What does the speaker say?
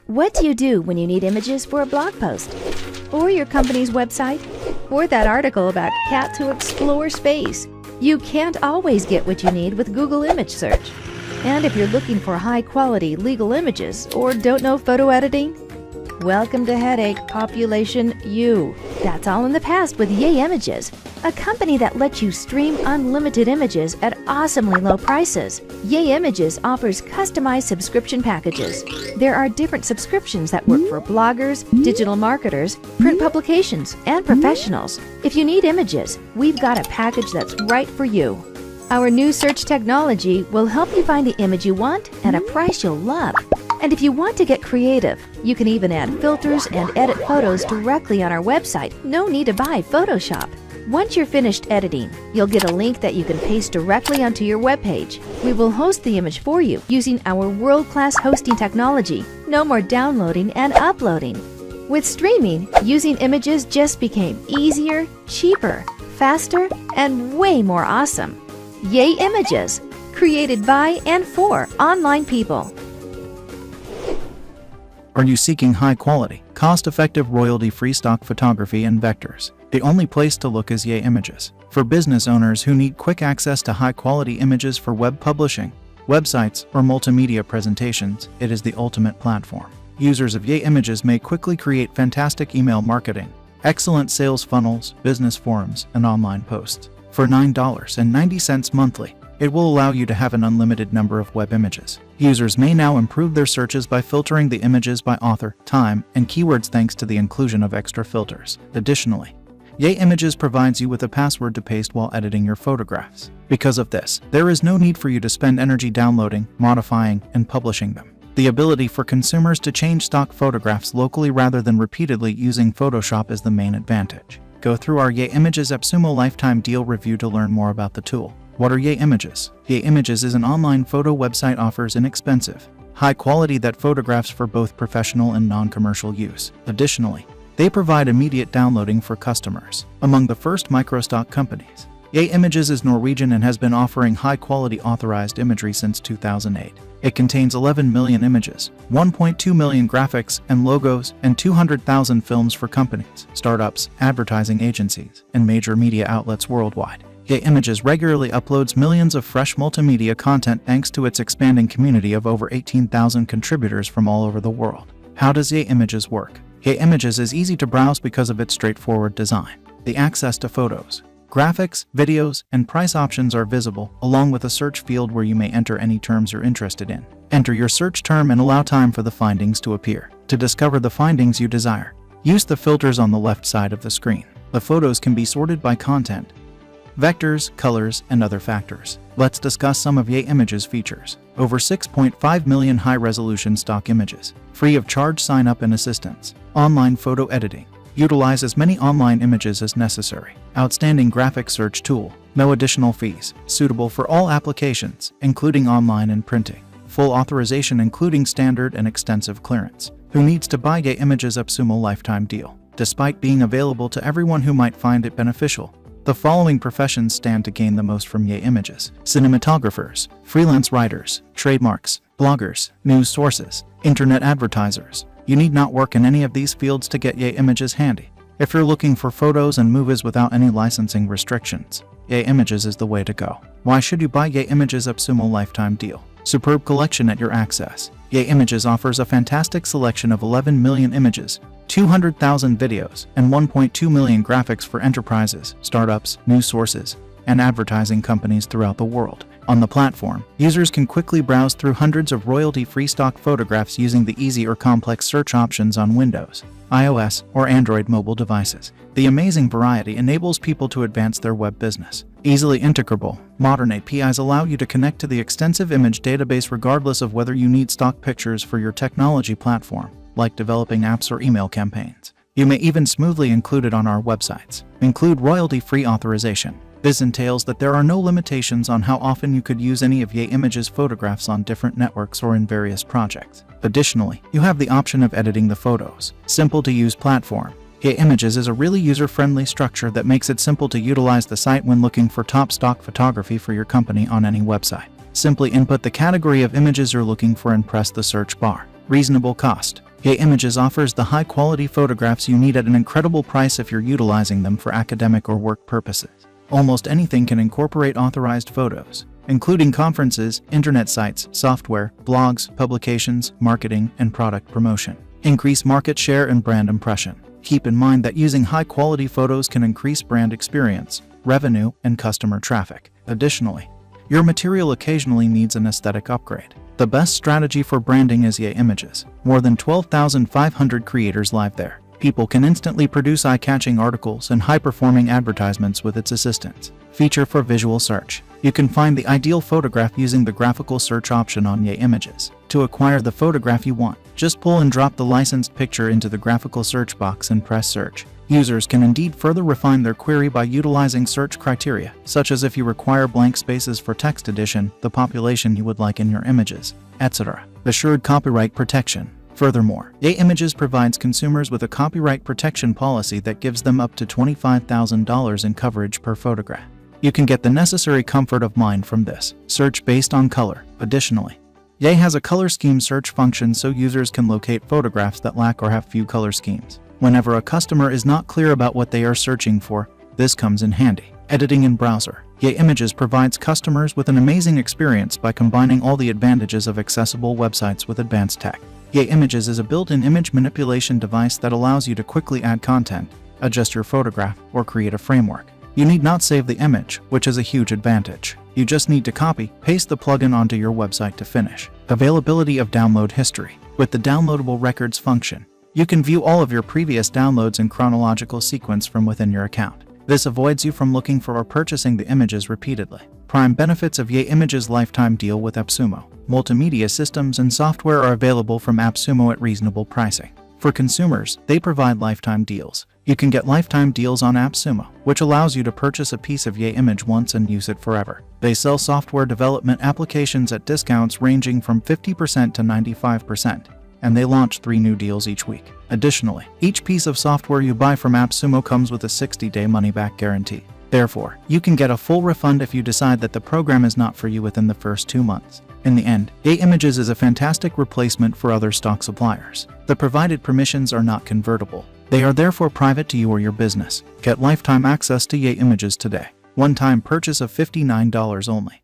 What do you do when you need images for a blog post? Or your company's website? Or that article about cats who explore space? You can't always get what you need with Google Image Search. And if you're looking for high-quality legal images or don't know photo editing, welcome to Headache Population U. That's all in the past with Yay Images, a company that lets you stream unlimited images at awesomely low prices. Yay Images offers customized subscription packages. There are different subscriptions that work for bloggers, digital marketers, print publications, and professionals. If you need images, we've got a package that's right for you. Our new search technology will help you find the image you want at a price you'll love. And if you want to get creative, you can even add filters and edit photos directly on our website. No need to buy Photoshop. Once you're finished editing, you'll get a link that you can paste directly onto your webpage. We will host the image for you using our world-class hosting technology. No more downloading and uploading. With streaming, using images just became easier, cheaper, faster, and way more awesome. Yay Images, created by and for online people. Are you seeking high-quality, cost-effective royalty-free stock photography and vectors? The only place to look is Yay Images. For business owners who need quick access to high-quality images for web publishing, websites, or multimedia presentations, it is the ultimate platform. Users of Yay Images may quickly create fantastic email marketing, excellent sales funnels, business forums, and online posts. For $9.90 monthly, it will allow you to have an unlimited number of web images. Users may now improve their searches by filtering the images by author, time, and keywords thanks to the inclusion of extra filters. Additionally, Yay Images provides you with a password to paste while editing your photographs. Because of this, there is no need for you to spend energy downloading, modifying, and publishing them. The ability for consumers to change stock photographs locally rather than repeatedly using Photoshop is the main advantage. Go through our Yay Images Appsumo Lifetime deal review to learn more about the tool. What are Yay Images? Yay Images is an online photo website offers inexpensive, high quality that photographs for both professional and non-commercial use. Additionally, they provide immediate downloading for customers. Among the first microstock companies, Yay Images is Norwegian and has been offering high-quality authorized imagery since 2008. It contains 11 million images, 1.2 million graphics and logos, and 200,000 films for companies, startups, advertising agencies, and major media outlets worldwide. Yay Images regularly uploads millions of fresh multimedia content thanks to its expanding community of over 18,000 contributors from all over the world. How does Yay Images work? Yay Images is easy to browse because of its straightforward design. The access to photos, graphics, videos, and price options are visible, along with a search field where you may enter any terms you're interested in. Enter your search term and allow time for the findings to appear. To discover the findings you desire, use the filters on the left side of the screen. The photos can be sorted by content, vectors, colors, and other factors. Let's discuss some of Yay Images features. Over 6.5 million high-resolution stock images, free of charge sign-up and assistance. Online photo editing. Utilize as many online images as necessary. Outstanding graphic search tool. No additional fees. Suitable for all applications, including online and printing. Full authorization including standard and extensive clearance. Who needs to buy Yay Images Appsumo Lifetime deal? Despite being available to everyone who might find it beneficial, the following professions stand to gain the most from Yay Images: cinematographers, freelance writers, trademarks, bloggers, news sources, internet advertisers. You need not work in any of these fields to get Yay Images handy. If you're looking for photos and movies without any licensing restrictions, Yay Images is the way to go. Why should you buy Yay Images Appsumo Lifetime deal? Superb collection at your access. Yay Images offers a fantastic selection of 11 million images, 200,000 videos, and 1.2 million graphics for enterprises, startups, news sources, and advertising companies throughout the world. On the platform, users can quickly browse through hundreds of royalty-free stock photographs using the easy or complex search options on Windows, iOS, or Android mobile devices. The amazing variety enables people to advance their web business. Easily integrable, modern APIs allow you to connect to the extensive image database regardless of whether you need stock pictures for your technology platform, like developing apps or email campaigns. You may even smoothly include it on our websites. Include royalty-free authorization. This entails that there are no limitations on how often you could use any of Yay Images photographs on different networks or in various projects. Additionally, you have the option of editing the photos. Simple to use platform. Yay Images is a really user-friendly structure that makes it simple to utilize the site when looking for top stock photography for your company on any website. Simply input the category of images you're looking for and press the search bar. Reasonable cost. Yay Images offers the high-quality photographs you need at an incredible price if you're utilizing them for academic or work purposes. Almost anything can incorporate authorized photos, including conferences, internet sites, software, blogs, publications, marketing, and product promotion. Increase market share and brand impression. Keep in mind that using high-quality photos can increase brand experience, revenue, and customer traffic. Additionally, your material occasionally needs an aesthetic upgrade. The best strategy for branding is Yay Images. More than 12,500 creators live there. People can instantly produce eye-catching articles and high-performing advertisements with its assistance. Feature for visual search. You can find the ideal photograph using the graphical search option on Yay Images. To acquire the photograph you want, just pull and drop the licensed picture into the graphical search box and press search. Users can indeed further refine their query by utilizing search criteria, such as if you require blank spaces for text addition, the population you would like in your images, etc. Assured copyright protection. Furthermore, Yay Images provides consumers with a copyright protection policy that gives them up to $25,000 in coverage per photograph. You can get the necessary comfort of mind from this. Search based on color. Additionally, Yay has a color scheme search function so users can locate photographs that lack or have few color schemes. Whenever a customer is not clear about what they are searching for, this comes in handy. Editing in browser. Yay Images provides customers with an amazing experience by combining all the advantages of accessible websites with advanced tech. Yay Images is a built-in image manipulation device that allows you to quickly add content, adjust your photograph, or create a framework. You need not save the image, which is a huge advantage. You just need to copy, paste the plugin onto your website to finish. Availability of download history. With the downloadable records function, you can view all of your previous downloads in chronological sequence from within your account. This avoids you from looking for or purchasing the images repeatedly. Prime benefits of Yay Images lifetime deal with Appsumo. Multimedia systems and software are available from Appsumo at reasonable pricing. For consumers, they provide lifetime deals. You can get lifetime deals on Appsumo, which allows you to purchase a piece of Yay image once and use it forever. They sell software development applications at discounts ranging from 50% to 95%, and they launch 3 new deals each week. Additionally, each piece of software you buy from Appsumo comes with a 60-day money-back guarantee. Therefore, you can get a full refund if you decide that the program is not for you within the first 2 months. In the end, Yay Images is a fantastic replacement for other stock suppliers. The provided permissions are not convertible. They are therefore private to you or your business. Get lifetime access to Yay Images today. One-time purchase of $59 only.